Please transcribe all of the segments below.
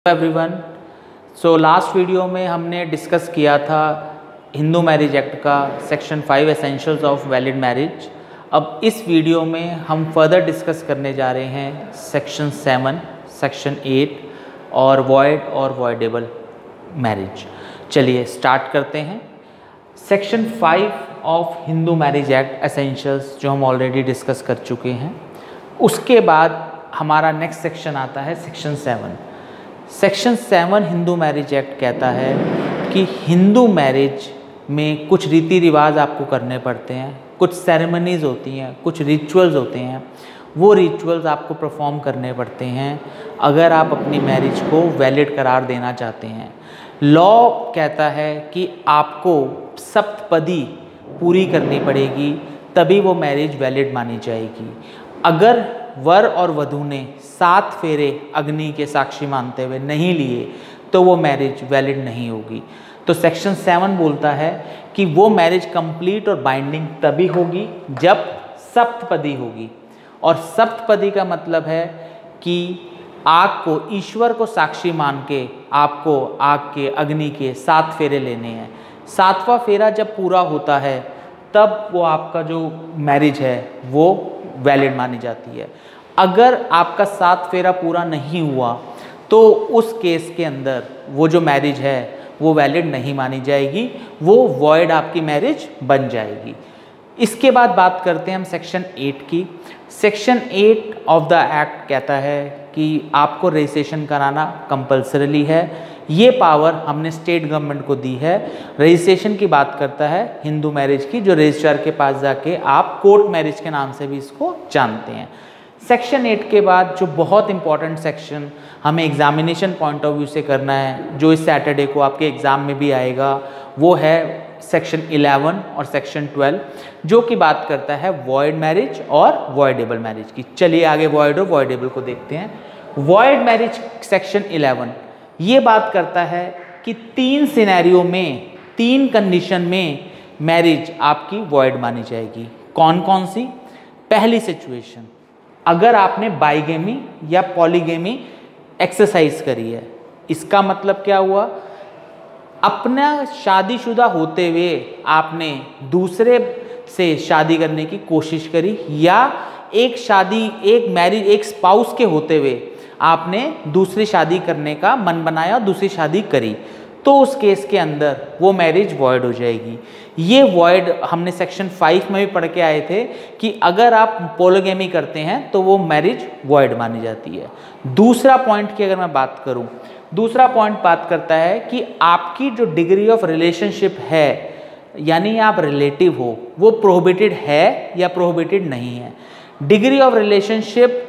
Everyone. So last video में हमने discuss किया था हिंदू मैरिज एक्ट का section 5 essentials of valid marriage. अब इस वीडियो में हम फर्दर डिस्कस करने जा रहे हैं सेक्शन 7, सेक्शन 8 और वॉइड और वॉइडेबल मैरिज। चलिए स्टार्ट करते हैं। Section 5 of Hindu marriage act essentials जो हम ऑलरेडी डिस्कस कर चुके हैं, उसके बाद हमारा नेक्स्ट सेक्शन आता है section 7। Section 7 Hindu marriage act कहता है कि हिंदू मैरिज में कुछ रीति रिवाज आपको करने पड़ते हैं, कुछ सेरेमनीज़ होती हैं, कुछ रिचुअल्स होते हैं। वो रिचुअल्स आपको परफॉर्म करने पड़ते हैं अगर आप अपनी मैरिज को वैलिड करार देना चाहते हैं। लॉ कहता है कि आपको सप्तपदी पूरी करनी पड़ेगी, तभी वो मैरिज वैलिड मानी जाएगी। अगर वर और वधू ने 7 फेरे अग्नि के साक्षी मानते हुए नहीं लिए तो वो मैरिज वैलिड नहीं होगी। तो सेक्शन 7 बोलता है कि वो मैरिज कंप्लीट और बाइंडिंग तभी होगी जब सप्तपदी होगी। और सप्तपदी का मतलब है कि आग को, ईश्वर को साक्षी मान के आपको आग के, अग्नि के 7 फेरे लेने हैं। 7वां फेरा जब पूरा होता है तब वो आपका जो मैरिज है वो वैलिड मानी जाती है। अगर आपका 7 फेरा पूरा नहीं हुआ तो उस केस के अंदर वो जो मैरिज है वो वैलिड नहीं मानी जाएगी, वो वॉइड आपकी मैरिज बन जाएगी। इसके बाद बात करते हैं हम सेक्शन 8 की। सेक्शन 8 ऑफ द एक्ट कहता है कि आपको रजिस्ट्रेशन कराना कंपल्सरीली है। ये पावर हमने स्टेट गवर्नमेंट को दी है। रजिस्ट्रेशन की बात करता है हिंदू मैरिज की, जो रजिस्ट्रार के पास जाके आप कोर्ट मैरिज के नाम से भी इसको जानते हैं। सेक्शन 8 के बाद जो बहुत इंपॉर्टेंट सेक्शन हमें एग्जामिनेशन पॉइंट ऑफ व्यू से करना है, जो इस सैटरडे को आपके एग्ज़ाम में भी आएगा, वो है सेक्शन 11 और सेक्शन 12, जो कि बात करता है वॉइड मैरिज और वॉइडेबल मैरिज की। चलिए आगे वॉइड और वॉइडेबल को देखते हैं। वॉइड मैरिज सेक्शन 11 ये बात करता है कि 3 सिनेरियो में, 3 कंडीशन में मैरिज आपकी वॉइड मानी जाएगी। कौन कौन सी? पहली सिचुएशन, अगर आपने बाइगेमी या पॉलीगेमी एक्सरसाइज करी है। इसका मतलब क्या हुआ? अपना शादीशुदा होते हुए आपने दूसरे से शादी करने की कोशिश करी, या एक मैरिज, एक स्पाउस के होते हुए आपने दूसरी शादी करने का मन बनाया, दूसरी शादी करी, तो उस केस के अंदर वो मैरिज वॉइड हो जाएगी। ये वॉइड हमने सेक्शन 5 में भी पढ़ के आए थे कि अगर आप पोलोगेमी करते हैं तो वो मैरिज वॉइड मानी जाती है। दूसरा पॉइंट की अगर मैं बात करूं, दूसरा पॉइंट बात करता है कि आपकी जो डिग्री ऑफ रिलेशनशिप है, यानी आप रिलेटिव हो, वो प्रोहिबिटेड है या प्रोहिबिटेड नहीं है। डिग्री ऑफ रिलेशनशिप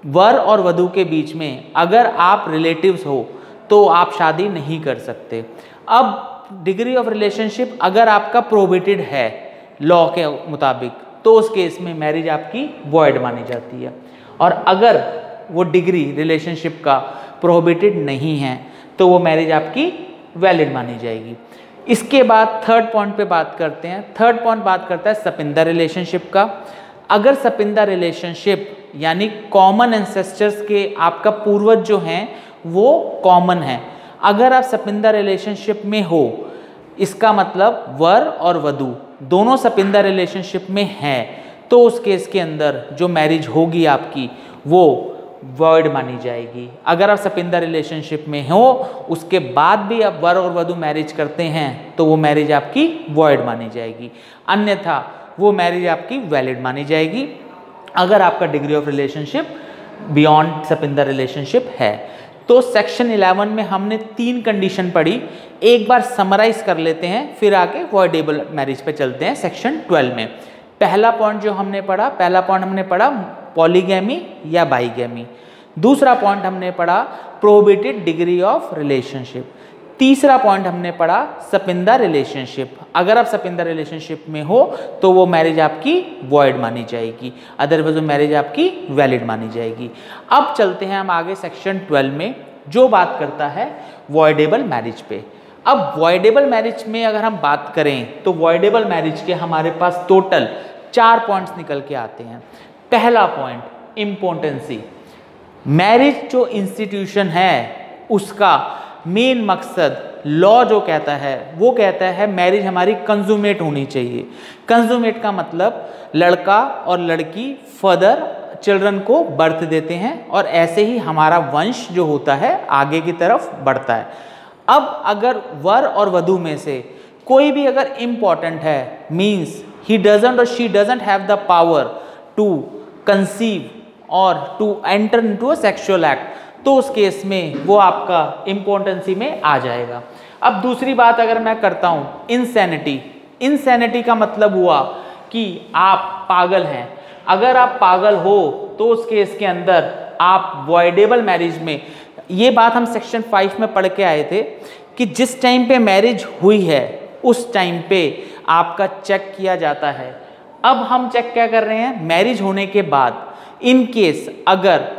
वर और वधू के बीच में अगर आप रिलेटिव्स हो तो आप शादी नहीं कर सकते। अब डिग्री ऑफ रिलेशनशिप अगर आपका प्रोहिबिटेड है लॉ के मुताबिक, तो उस केस में मैरिज आपकी वॉइड मानी जाती है। और अगर वो डिग्री रिलेशनशिप का प्रोहिबिटेड नहीं है तो वो मैरिज आपकी वैलिड मानी जाएगी। इसके बाद थर्ड पॉइंट पे बात करते हैं। थर्ड पॉइंट बात करता है सपिंदा रिलेशनशिप का। अगर सपिंदा रिलेशनशिप यानी कॉमन एंसेस्टर्स के, आपका पूर्वज जो हैं वो कॉमन है, अगर आप सपिंदा रिलेशनशिप में हो, इसका मतलब वर और वधू दोनों सपिंदा रिलेशनशिप में हैं, तो उस केस के अंदर जो मैरिज होगी आपकी वो वॉइड मानी जाएगी। अगर आप सपिंदा रिलेशनशिप में हो, उसके बाद भी आप वर और वधू मैरिज करते हैं, तो वो मैरिज आपकी वॉइड मानी जाएगी। अन्यथा वो मैरिज आपकी वैलिड मानी जाएगी अगर आपका degree of relationship beyond sapinda relationship है। तो सेक्शन 11 में हमने 3 कंडीशन पढ़ी। एक बार समराइज कर लेते हैं, फिर आके वॉइडेबल मैरिज पे चलते हैं सेक्शन 12 में। पहला पॉइंट जो हमने पढ़ा, पॉलीगैमी या बाइगैमी। दूसरा पॉइंट हमने पढ़ा प्रोहिबिटेड डिग्री ऑफ रिलेशनशिप। तीसरा पॉइंट हमने पढ़ा सपिंदा रिलेशनशिप। अगर आप सपिंदा रिलेशनशिप में हो तो वो मैरिज आपकी वॉइड मानी जाएगी, अदरवाइज वो मैरिज आपकी वैलिड मानी जाएगी। अब चलते हैं हम आगे सेक्शन 12 में, जो बात करता है वॉइडेबल मैरिज पे। अब वॉइडेबल मैरिज में अगर हम बात करें तो वॉइडेबल मैरिज के हमारे पास टोटल 4 पॉइंट्स निकल के आते हैं। पहला पॉइंट, इम्पोर्टेंसी। मैरिज जो इंस्टीट्यूशन है उसका मेन मकसद लॉ जो कहता है वो कहता है मैरिज हमारी कंज्यूमेट होनी चाहिए। कंज्यूमेट का मतलब लड़का और लड़की फर्दर चिल्ड्रन को बर्थ देते हैं और ऐसे ही हमारा वंश जो होता है आगे की तरफ बढ़ता है। अब अगर वर और वधू में से कोई भी अगर इम्पॉर्टेंट है, मीन्स ही डजंट और she doesn't have the power to conceive और to enter into a sexual act, तो उस केस में वो आपका इम्पोर्टेंसी में आ जाएगा। अब दूसरी बात अगर मैं करता हूँ इंसैनिटी। इंसैनिटी का मतलब हुआ कि आप पागल हैं। अगर आप पागल हो तो उस केस के अंदर आप वॉइडेबल मैरिज में, ये बात हम सेक्शन 5 में पढ़ के आए थे कि जिस टाइम पे मैरिज हुई है उस टाइम पे आपका चेक किया जाता है। अब हम चेक क्या कर रहे हैं, मैरिज होने के बाद इन केस अगर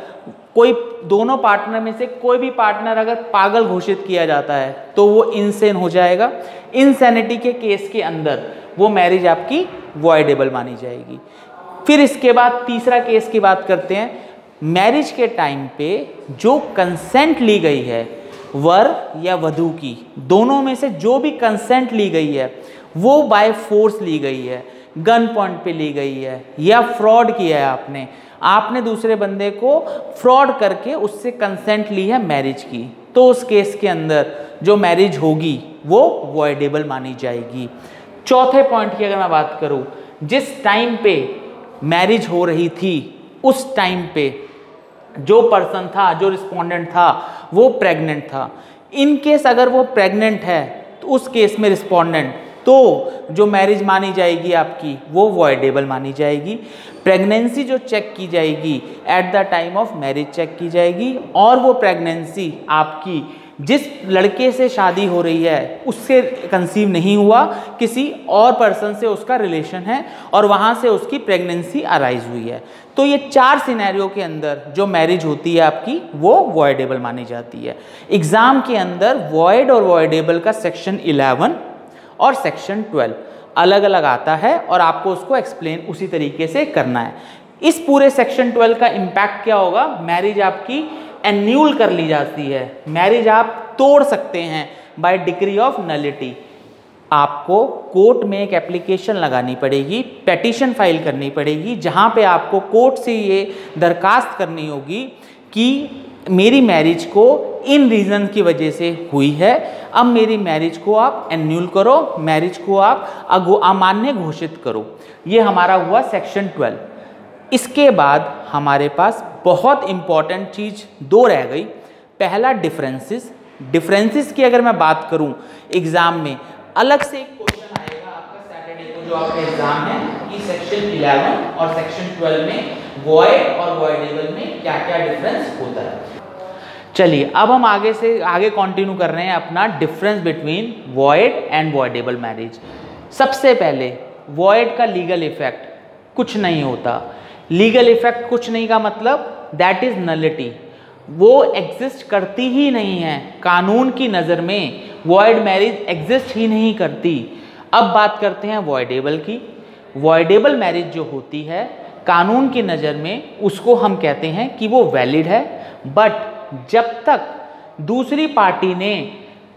कोई दोनों पार्टनर में से कोई भी पार्टनर अगर पागल घोषित किया जाता है तो वो इनसेन हो जाएगा। इनसैनिटी के केस के अंदर वो मैरिज आपकी वॉइडेबल मानी जाएगी। फिर इसके बाद तीसरा केस की बात करते हैं। मैरिज के टाइम पे जो कंसेंट ली गई है वर या वधू की, दोनों में से जो भी कंसेंट ली गई है वो बाय फोर्स ली गई है, गन पॉइंट पे ली गई है या फ्रॉड किया है आपने दूसरे बंदे को फ्रॉड करके उससे कंसेंट ली है मैरिज की, तो उस केस के अंदर जो मैरिज होगी वो वॉइडेबल मानी जाएगी। चौथे पॉइंट की अगर मैं बात करूं, जिस टाइम पे मैरिज हो रही थी उस टाइम पे जो पर्सन था, जो रिस्पोंडेंट था वो प्रेग्नेंट था। इन केस अगर वो प्रेग्नेंट है तो उस केस में रिस्पोंडेंट, तो जो मैरिज मानी जाएगी आपकी वो वॉइडेबल मानी जाएगी। प्रेगनेंसी जो चेक की जाएगी at the time of marriage check की जाएगी और वो प्रेगनेंसी आपकी जिस लड़के से शादी हो रही है उससे कंसीव नहीं हुआ, किसी और पर्सन से उसका रिलेशन है और वहाँ से उसकी प्रेगनेंसी अराइज हुई है। तो ये 4 सिनेरियो के अंदर जो मैरिज होती है आपकी वो वॉइडेबल मानी जाती है। एग्जाम के अंदर वॉइड और वॉइडेबल का सेक्शन 11 और सेक्शन 12 अलग अलग आता है और आपको उसको एक्सप्लेन उसी तरीके से करना है। इस पूरे सेक्शन 12 का इम्पैक्ट क्या होगा, मैरिज आपकी एन्यूल कर ली जाती है, मैरिज आप तोड़ सकते हैं बाय डिक्री ऑफ नलिटी। आपको कोर्ट में एक एप्लीकेशन लगानी पड़ेगी, पेटिशन फाइल करनी पड़ेगी, जहां पे आपको कोर्ट से ये दरखास्त करनी होगी कि मेरी मैरिज को इन रीज़न की वजह से हुई है, अब मेरी मैरिज को आप एन्यूल करो, मैरिज को आप अमान्य घोषित करो। ये हमारा हुआ सेक्शन 12। इसके बाद हमारे पास बहुत इंपॉर्टेंट चीज़ 2 रह गई। पहला डिफरेंसेस। डिफरेंसेस की अगर मैं बात करूं, एग्जाम में अलग से एक क्वेश्चन आएगा आपका सैटरडे को जो आपका एग्जाम है कि सेक्शन 11 और सेक्शन 12 में वॉइड और वॉइडेबल में क्या क्या डिफरेंस होता है। चलिए अब हम आगे कंटिन्यू कर रहे हैं अपना difference between void and voidable marriage. सबसे पहले वॉइड का लीगल इफेक्ट कुछ नहीं होता। लीगल इफेक्ट कुछ नहीं का मतलब दैट इज नलिटी, वो एग्जिस्ट करती ही नहीं है। कानून की नज़र में वॉइड मैरिज एग्जिस्ट ही नहीं करती। अब बात करते हैं वॉइडेबल की। वॉइडेबल मैरिज जो होती है कानून की नज़र में उसको हम कहते हैं कि वो वैलिड है, बट जब तक दूसरी पार्टी ने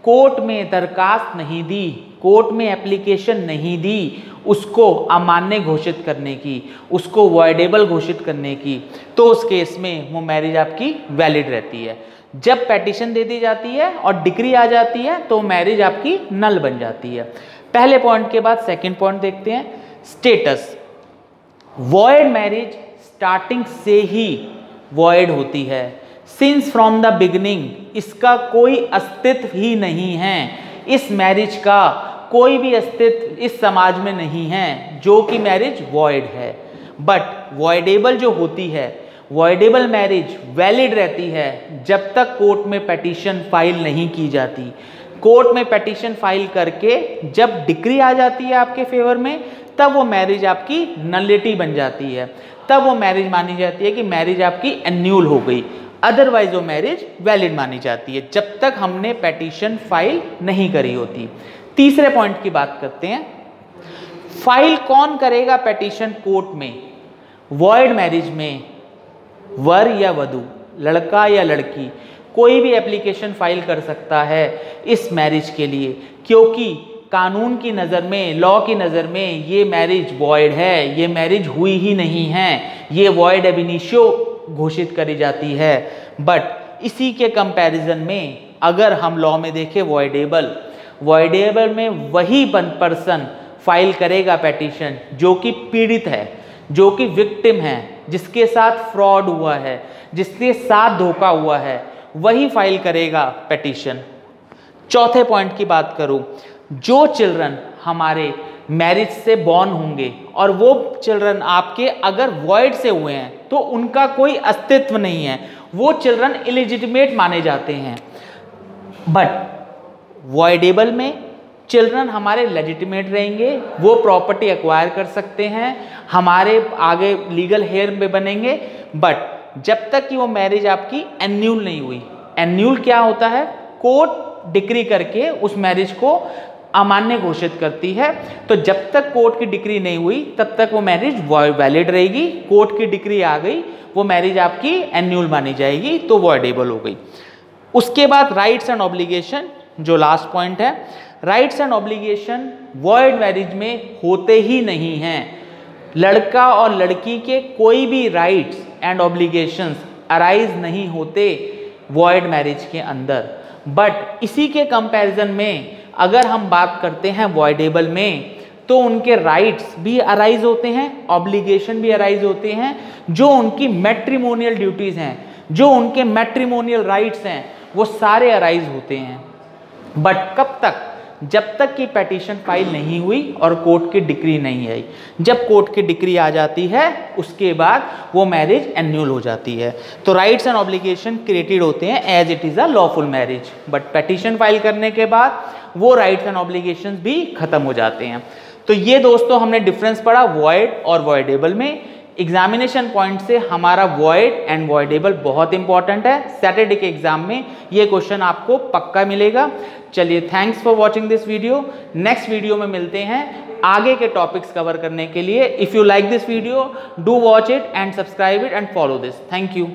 कोर्ट में दरखास्त नहीं दी, कोर्ट में एप्लीकेशन नहीं दी उसको अमान्य घोषित करने की, उसको वॉइडेबल घोषित करने की, तो उस केस में वो मैरिज आपकी वैलिड रहती है। जब पेटिशन दे दी जाती है और डिक्री आ जाती है तो मैरिज आपकी नल बन जाती है। पहले पॉइंट के बाद सेकंड पॉइंट देखते हैं, स्टेटस। वॉइड मैरिज स्टार्टिंग से ही वॉइड होती है, सिंस फ्रॉम द बिगिनिंग इसका कोई अस्तित्व ही नहीं है। इस मैरिज का कोई भी अस्तित्व इस समाज में नहीं है जो कि मैरिज वॉइड है। बट वॉइडेबल जो होती है, वॉइडेबल मैरिज वैलिड रहती है जब तक कोर्ट में पेटिशन फाइल नहीं की जाती। कोर्ट में पेटिशन फाइल करके जब डिक्री आ जाती है आपके फेवर में, तब वो मैरिज आपकी नलिटी बन जाती है, तब वो मैरिज मानी जाती है कि मैरिज आपकी एन्यूल हो गई। अदरवाइज वो मैरिज वैलिड मानी जाती है जब तक हमने पेटिशन फाइल नहीं करी होती। तीसरे पॉइंट की बात करते हैं, फाइल कौन करेगा पेटिशन कोर्ट में। वॉइड मैरिज में वर या वधू, लड़का या लड़की, कोई भी एप्लीकेशन फाइल कर सकता है इस मैरिज के लिए, क्योंकि कानून की नज़र में, लॉ की नज़र में ये मैरिज वॉइड है, ये मैरिज हुई ही नहीं है, ये वॉइड एब इनिशियो घोषित करी जाती है। बट इसी के कंपैरिजन में अगर हम लॉ में देखें वॉइडेबल में वही पर्सन फाइल करेगा पेटिशन जो कि पीड़ित है, जो कि विक्टिम है, जिसके साथ फ्रॉड हुआ है, जिसके साथ धोखा हुआ है, वही फाइल करेगा पेटिशन। चौथे पॉइंट की बात करूं, जो चिल्ड्रन हमारे मैरिज से बॉर्न होंगे और वो चिल्ड्रन आपके अगर वॉइड से हुए हैं तो उनका कोई अस्तित्व नहीं है, वो चिल्ड्रन इलिजिटिमेट माने जाते हैं। बट वॉइडेबल में चिल्ड्रन हमारे लेजिटिमेट रहेंगे, वो प्रॉपर्टी एक्वायर कर सकते हैं, हमारे आगे लीगल हेयर में बनेंगे। बट जब तक कि वो मैरिज आपकी एन्यूल नहीं हुई, एन्यूल क्या होता है, कोर्ट डिक्री करके उस मैरिज को अमान्य घोषित करती है। तो जब तक कोर्ट की डिक्री नहीं हुई तब तक वो मैरिज वैलिड रहेगी। कोर्ट की डिक्री आ गई, वो मैरिज आपकी एन्यूल मानी जाएगी, तो वॉइडेबल हो गई। उसके बाद राइट्स एंड ऑब्लिगेशन, जो लास्ट पॉइंट है, rights and obligation void marriage में होते ही नहीं हैं। लड़का और लड़की के कोई भी राइट्स एंड ऑब्लिगेशंस अराइज नहीं होते वॉइड मैरिज के अंदर। बट इसी के कंपैरिजन में अगर हम बात करते हैं वॉइडेबल में, तो उनके राइट्स भी अराइज होते हैं, ऑब्लिगेशन भी अराइज होते हैं, जो उनकी मैट्रिमोनियल ड्यूटीज़ हैं, जो उनके मैट्रिमोनियल राइट्स हैं, वो सारे अराइज होते हैं। बट कब तक, जब तक कि पेटिशन फाइल नहीं हुई और कोर्ट की डिक्री नहीं आई। जब कोर्ट की डिक्री आ जाती है उसके बाद वो मैरिज एन्यूल हो जाती है। तो राइट्स एंड ऑब्लिगेशन क्रिएटेड होते हैं as it is a lawful marriage, but petition file करने के बाद वो राइट्स एंड ऑब्लिगेशन भी खत्म हो जाते हैं। तो ये दोस्तों हमने डिफरेंस पढ़ा वॉइड और वॉइडेबल में। एग्जामिनेशन पॉइंट से हमारा वॉइड एंड वॉइडेबल बहुत इंपॉर्टेंट है। सैटरडे के एग्जाम में ये क्वेश्चन आपको पक्का मिलेगा। चलिए, thanks for watching this video. Next video में मिलते हैं आगे के टॉपिक्स कवर करने के लिए। If you like this video, do watch it and subscribe it and follow this. Thank you.